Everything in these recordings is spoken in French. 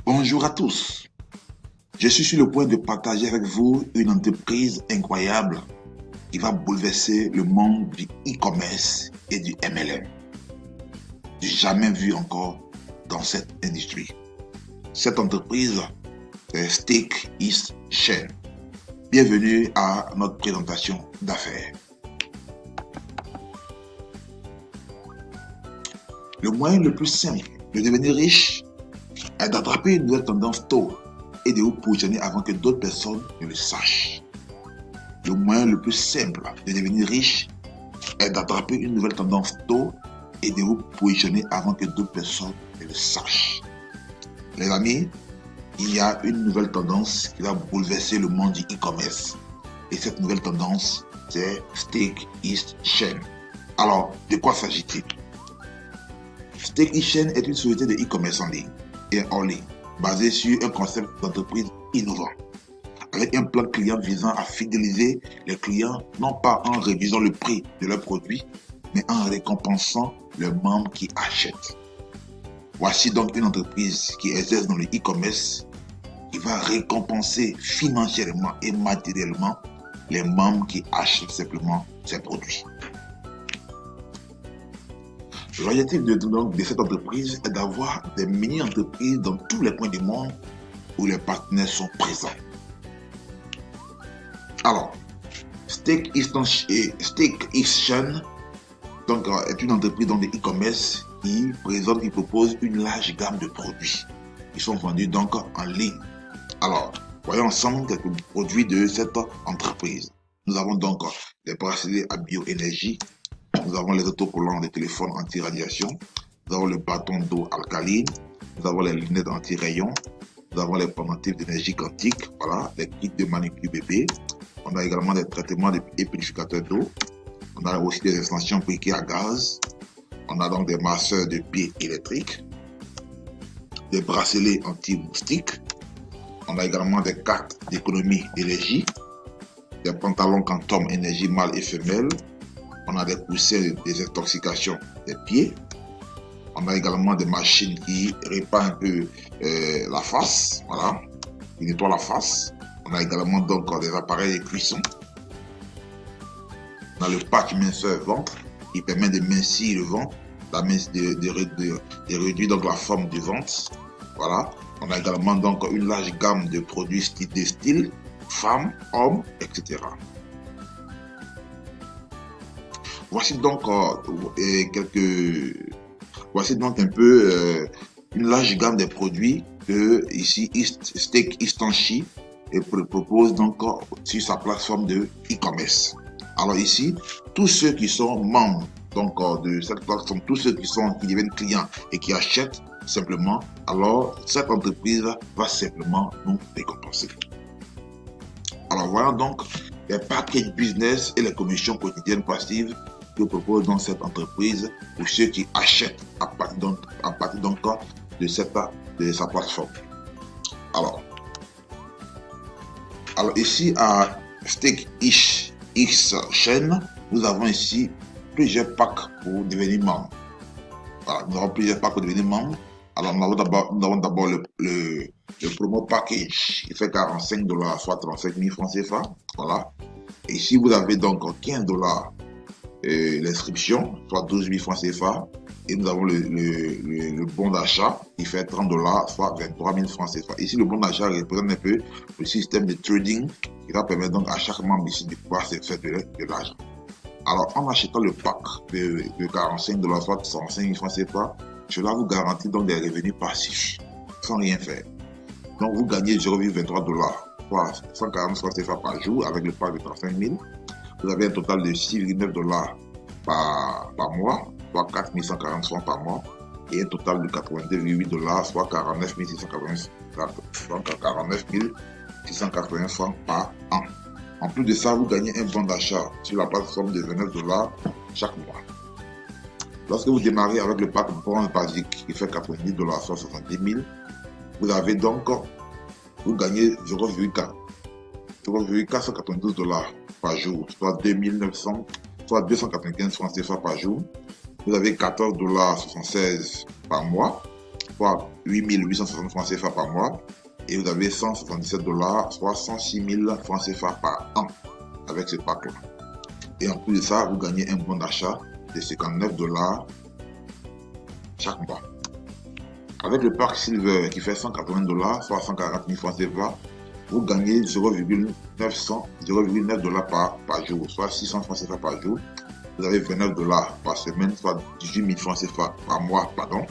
Bonjour à tous. Je suis sur le point de partager avec vous une entreprise incroyable qui va bouleverser le monde du e-commerce et du MLM. Du jamais vu encore dans cette industrie. Cette entreprise, c'est Steak East Chain. Bienvenue à notre présentation d'affaires. Le moyen le plus simple de devenir riche est d'attraper une nouvelle tendance tôt et de vous positionner avant que d'autres personnes ne le sachent. Le moyen le plus simple de devenir riche est d'attraper une nouvelle tendance tôt et de vous positionner avant que d'autres personnes ne le sachent. Les amis, il y a une nouvelle tendance qui va bouleverser le monde du e-commerce. Et cette nouvelle tendance, c'est Steak East Chain. Alors, de quoi s'agit-il? Steak East Chain est une société de e-commerce en ligne et en ligne, basée sur un concept d'entreprise innovant, avec un plan client visant à fidéliser les clients, non pas en réduisant le prix de leurs produits, mais en récompensant les membres qui achètent. Voici donc une entreprise qui exerce dans le e-commerce, qui va récompenser financièrement et matériellement les membres qui achètent simplement ses produits. L'objectif de cette entreprise est d'avoir des mini-entreprises dans tous les coins du monde où les partenaires sont présents. Alors, Steak East Chain est une entreprise dans le e-commerce qui propose une large gamme de produits qui sont vendus donc en ligne. Alors, voyons ensemble quelques produits de cette entreprise. Nous avons donc les bracelets à bioénergie. Nous avons les autocollants de téléphones anti-radiation, nous avons le bâton d'eau alcaline, nous avons les lunettes anti-rayons, nous avons les pendentifs d'énergie quantique, voilà, les kits de manucure bébé, on a également des traitements et purificateurs d'eau, on a aussi des extensions briquets à gaz, on a donc des masseurs de pieds électriques, des bracelets anti-moustiques, on a également des cartes d'économie d'énergie, des pantalons Quantum énergie mâle et femelle. On a des coussins de désintoxication des pieds. On a également des machines qui réparent un peu la face, voilà, qui nettoient la face. On a également donc des appareils de cuisson. On a le patch minceur ventre qui permet de mincir le ventre, de réduire donc la forme du ventre. Voilà. On a également donc une large gamme de produits de style femmes, hommes, etc. Voici donc un peu une large gamme de produits que ici Steak East Chain propose donc sur sa plateforme de e-commerce. Alors ici, tous ceux qui sont membres donc de cette plateforme, tous ceux qui deviennent clients et qui achètent simplement, alors cette entreprise va simplement nous récompenser. Alors voilà donc les package business et les commissions quotidiennes passives que propose donc cette entreprise pour ceux qui achètent à partir donc de sa plateforme. Alors ici à Steak East Chain, nous avons ici plusieurs packs pour devenir membre. Voilà, nous avons plusieurs packs pour devenir membre. Alors nous avons d'abord le promo package qui fait $45, soit 35 000 francs CFA. Voilà. Et ici vous avez donc $15 l'inscription, soit 12 000 francs CFA, et nous avons le bon d'achat qui fait $30, soit 23 000 francs CFA. Ici, le bon d'achat représente un peu le système de trading qui va permettre donc à chaque membre ici de pouvoir se faire de l'argent. Alors, en achetant le pack de $45, soit 105 000 francs CFA, cela vous garantit donc des revenus passifs sans rien faire. Donc, vous gagnez $0,23, soit 140 francs CFA par jour avec le pack de 35 000. Vous avez un total de $6,9 par mois, soit 4 140 francs par mois, et un total de $82,8, soit 49 680 francs par an. En plus de ça, vous gagnez un bon d'achat sur la plateforme de $29 chaque mois. Lorsque vous démarrez avec le pack bronze basique qui fait $90, soit 70 000, vous gagnez 0,492$ par jour, soit 295 francs CFA par jour. Vous avez $14,76 par mois, soit 8 860 francs CFA par mois. Et vous avez 177 $, soit 106 000 francs CFA par an avec ce pack-là. Et en plus de ça, vous gagnez un bon d'achat de 59 $ chaque mois. Avec le pack Silver qui fait 180 $, soit 140 000 francs CFA, vous gagnez 0,9 $ par jour, soit 600 francs CFA par jour. Vous avez 29 $ par semaine, soit 18 000 francs CFA par mois, pardon.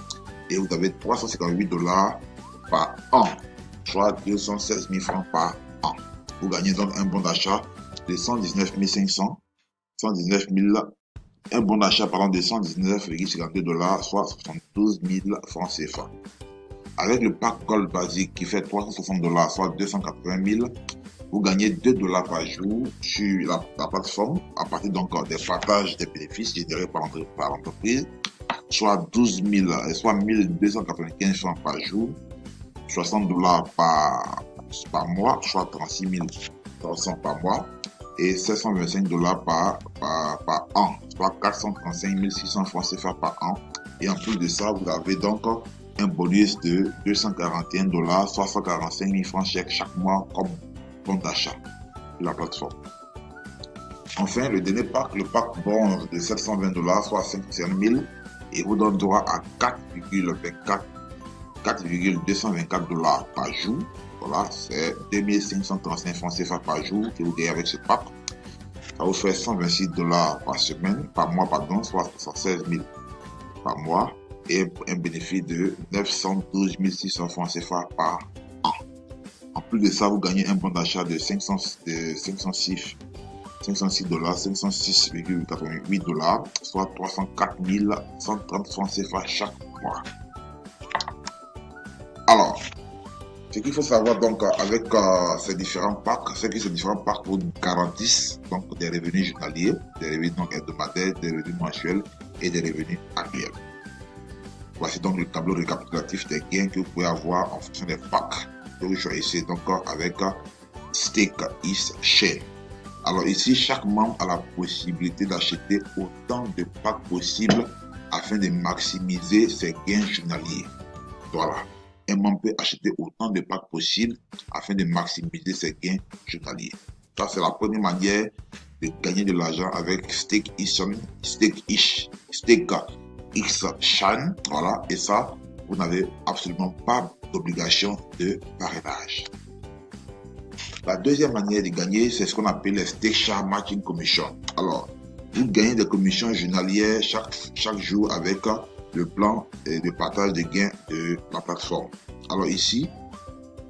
Et vous avez 358 $ par an, soit 216 000 francs par an. Vous gagnez donc un bon d'achat de 119 500, un bon d'achat de 119,52 $, soit 72 000 francs CFA. Avec le pack Gold basique qui fait 360 $, soit 280 000, vous gagnez 2 $ par jour sur la plateforme à partir donc des partages des bénéfices générés par l'entreprise, soit 1295 francs par jour, 60 $ par mois, soit 36 300 par mois, et 725 $ par an, soit 435 600 francs CFA par an. Et en plus de ça, vous avez donc un bonus de 241 $, soit 145 000 francs chaque mois comme bon d'achat de la plateforme. Enfin, le dernier pack, le pack bronze de 720 $, soit 500 000, et vous donne droit à 4,224 $, par jour. Voilà, c'est 2535 francs CFA par jour que vous gagnez avec ce pack. Ça vous fait 126 $ par mois, soit 116 000 par mois, et un bénéfice de 912 600 francs CFA par an. En plus de ça, vous gagnez un bon d'achat de 506,88 $, soit 304 130 francs CFA chaque mois. Alors, ce qu'il faut savoir donc avec ces différents packs, c'est que ces différents packs vous garantissent donc des revenus journaliers, des revenus donc hebdomadaires, des revenus mensuels et des revenus annuels. Voici donc le tableau récapitulatif des gains que vous pouvez avoir en fonction des packs que vous choisissez donc avec StakeEastChain. Alors ici, chaque membre a la possibilité d'acheter autant de packs possible afin de maximiser ses gains journaliers. Voilà. Un membre peut acheter autant de packs possible afin de maximiser ses gains journaliers. Ça, c'est la première manière de gagner de l'argent avec StakeEastChain. Voilà. Et ça, vous n'avez absolument pas d'obligation de parrainage. La deuxième manière de gagner, c'est ce qu'on appelle les Stake Share Matching Commission. Alors, vous gagnez des commissions journalières chaque jour avec le plan de partage de gains de la plateforme. Alors ici,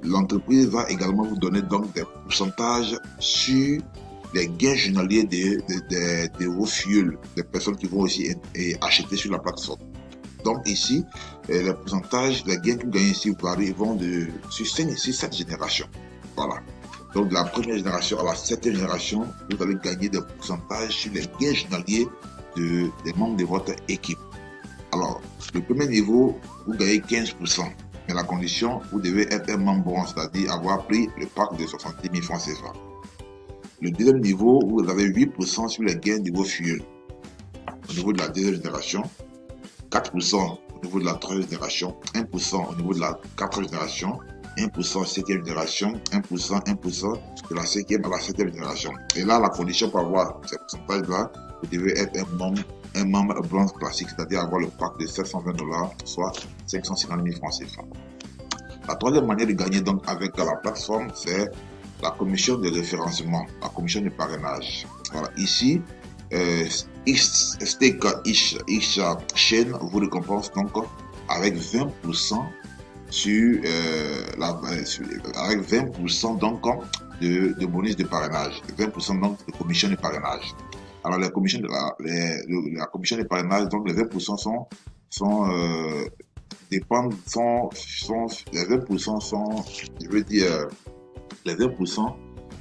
l'entreprise va également vous donner donc des pourcentages sur les gains journaliers de vos fuels, des personnes qui vont aussi acheter sur la plateforme. Donc ici, les pourcentages, les gains que vous gagnez ici vont sur 7 générations. Voilà. Donc de la première génération à la 7e génération, vous allez gagner des pourcentages sur les gains journaliers des membres de votre équipe. Alors, le premier niveau, vous gagnez 15%. Mais la condition, vous devez être un membre bronze, c'est-à-dire avoir pris le pack de 70 000 francs CFA. Le deuxième niveau, vous avez 8% sur les gains de vos fuels. Au niveau de la deuxième génération, 4% au niveau de la troisième génération, 1% au niveau de la quatrième génération, 1% septième génération, 1% de la cinquième à la septième génération. Et là, la condition pour avoir ces pourcentages-là, vous devez être un membre bronze classique, c'est-à-dire avoir le pack de 720 $, soit 550 000 francs CFA. La troisième manière de gagner donc avec la plateforme, c'est la commission de référencement, la commission de parrainage. Voilà, ici, StakeEastChain vous récompense donc avec 20% avec 20% donc de bonus de parrainage, 20% donc de commission de parrainage. Alors la commission de parrainage, donc les 20% les 20% sont, je veux dire, les 20%,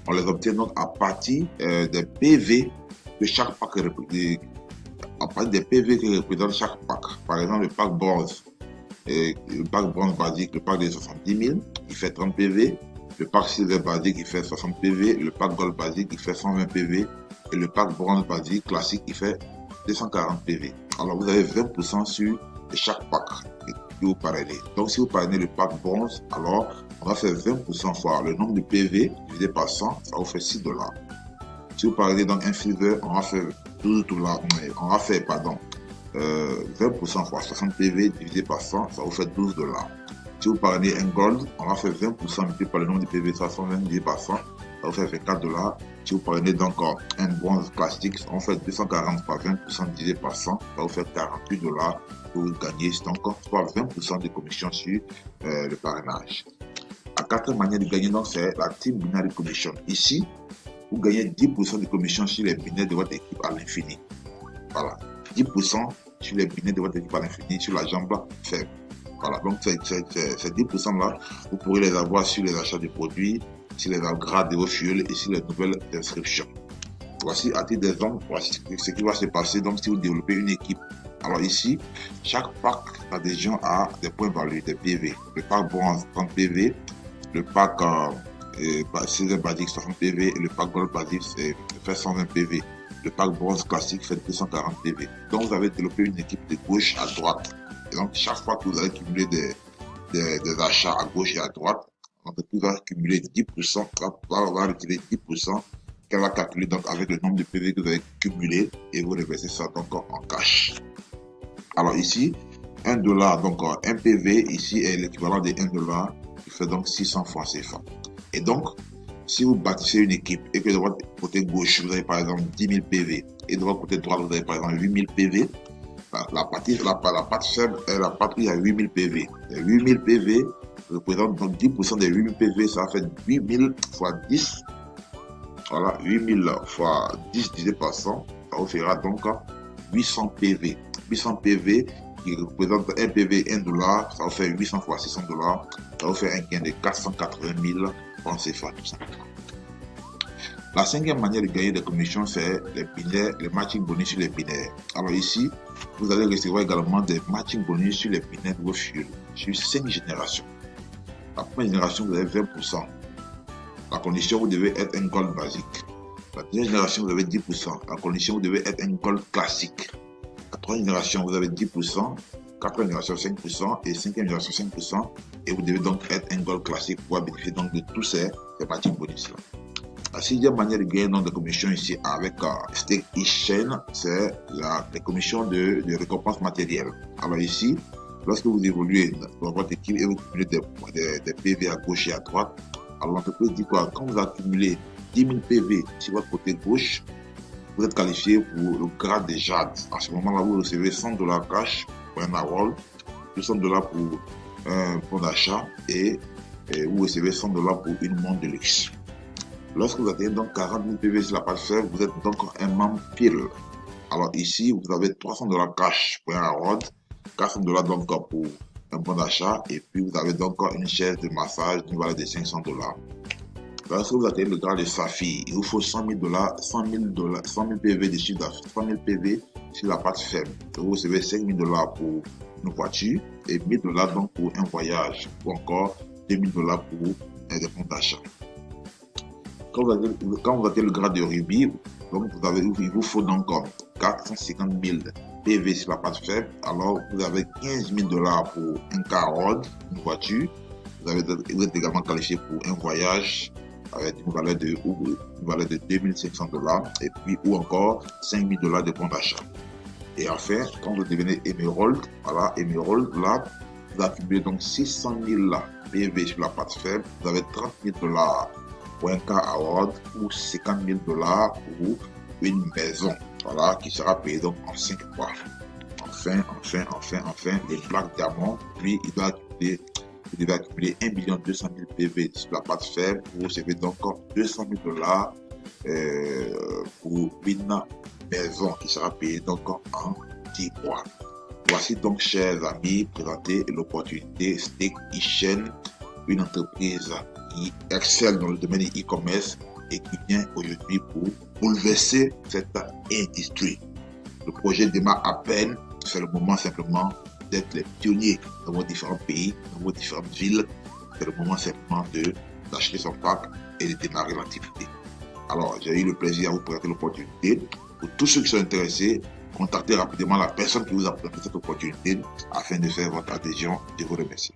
on les obtient donc à partir des PV de chaque pack, à partir des PV que représente chaque pack. Par exemple, le pack bronze, le pack bronze basique, le pack de 70 000, il fait 30 PV. Le pack silver basique, il fait 60 PV. Le pack gold basique, il fait 120 PV. Et le pack bronze basique classique, il fait 240 PV. Alors, vous avez 20% sur chaque pack. que vous parrainez. Donc, si vous parrainez le pack bronze, alors on va faire 20% fois le nombre de PV divisé par 100, ça vous fait $6. Si vous parrainez donc un silver, on va faire 20% fois 60 PV divisé par 100, ça vous fait $12. Si vous parrainez un gold, on va faire 20% multiplié par le nombre de PV, ça 120 divisé par 100, ça vous fait $4. Si vous parrainez donc un bronze classique, on fait 240 par 20% divisé par 100, ça vous fait $48 que vous gagnez. C'est encore 20% de commission sur le parrainage. La quatrième manière de gagner, donc, c'est la Team Binary Commission. Ici, vous gagnez 10% de commission sur les binaires de votre équipe à l'infini. Voilà, 10% sur les binaires de votre équipe à l'infini, sur la jambe faible. Voilà, donc ces 10% là, vous pourrez les avoir sur les achats de produits, sur les upgrades de vos fuels et sur les nouvelles inscriptions. Voici à titre d'exemple, voici ce qui va se passer donc si vous développez une équipe. Alors ici, chaque pack d'adhésion a des points valus, des PV. Le pack bronze 30 PV, le pack silver basique 60 PV et le pack gold basique fait 120 PV. Le pack bronze classique fait 240 PV. Donc vous avez développé une équipe de gauche à droite. Et donc chaque fois que vous allez cumuler des achats à gauche et à droite, l'entreprise va cumuler 10%, va retirer 10% qu'elle va calculer donc avec le nombre de PV que vous avez cumulé et vous reversez ça donc en cash. Alors ici, $1, donc un PV ici est l'équivalent de $1 qui fait donc 600 francs CFA. Et donc, si vous bâtissez une équipe et que de votre côté gauche, vous avez par exemple 10 000 PV et de votre côté droit, vous avez par exemple 8 000 PV, la partie faible est la partie où il y a 8 000 PV. Les 8 000 PV représentent donc 10% des 8 000 PV, ça fait 8 000 fois 10. Voilà, 8 000 fois 10 divisé par 100, ça vous fera donc 800 PV. 800 PV qui représente un PV $1, ça vous fait 800 fois $600, ça vous fait un gain de 480 000 francs CFA tout simplement. La cinquième manière de gagner des commissions, c'est les binaires, les matching bonus sur les binaires. Alors ici, vous allez recevoir également des matching bonus sur les binaires de vos fuels, sur 5 générations. La première génération, vous avez 20%. La condition, vous devez être un gold basique. La deuxième génération, vous avez 10%. La condition, vous devez être un gold classique. La troisième génération, vous avez 10%. Quatrième génération, 5%. Et cinquième génération, 5%. Et vous devez donc être un gold classique pour bénéficier donc de tous ces matching bonus-là. La sixième manière de gagner donc des commissions ici avec Stake Exchange, c'est les commissions de récompense matérielle. Alors ici, lorsque vous évoluez dans votre équipe et vous cumulez des PV à gauche et à droite, alors l'entreprise dit quoi? Quand vous accumulez 10 000 PV sur votre côté gauche, vous êtes qualifié pour le grade de Jade. À ce moment-là, vous recevez $100 cash pour un award, $200 pour un bon d'achat et vous recevez $100 pour une montre de luxe. Lorsque vous atteignez donc 40 000 PV sur la page faible, vous êtes donc un membre pile. Alors ici, vous avez $300 cash pour un award, $400 donc pour un bon d'achat et puis vous avez donc une chaise de massage d'une valeur de $500. Lorsque vous atteignez le grade de Saphir, il vous faut $100 000 PV de chiffre d'affaires, 100 000 PV sur la page faible. Vous recevez $5 000 pour une voiture et $1 000 donc pour un voyage ou encore $2 000 pour des bons d'achat. Quand vous avez le grade de Ruby, donc il vous faut donc 450 000 PV sur la page faible. Alors vous avez $15 000 pour un car rod, une voiture. Vous êtes également qualifié pour un voyage avec une valeur de $2 500 et puis ou encore $5 000 de compte d'achat. Et enfin, quand vous devenez Emerald, voilà, Emerald, là, vous accumulez donc 600 000 PV sur la page faible. Vous avez $30 000 pour un car award ou $50 000 pour une maison, voilà, qui sera payée donc en 5 fois. Enfin, les plaques diamants, lui, il devait accumuler 1 200 000 PV sur la page faible. Vous recevez donc $200 000 pour une maison qui sera payée donc en 10 mois. Voici donc, chers amis, présenter l'opportunité Stake Exchange, une entreprise qui excelle dans le domaine de e-commerce et qui vient aujourd'hui pour bouleverser cette industrie. Le projet démarre à peine, c'est le moment simplement d'être les pionniers dans vos différents pays, dans vos différentes villes. C'est le moment simplement d'acheter son pack et de démarrer l'activité. Alors, j'ai eu le plaisir à vous présenter l'opportunité. Pour tous ceux qui sont intéressés, contactez rapidement la personne qui vous a présenté cette opportunité afin de faire votre adhésion. Je vous remercie.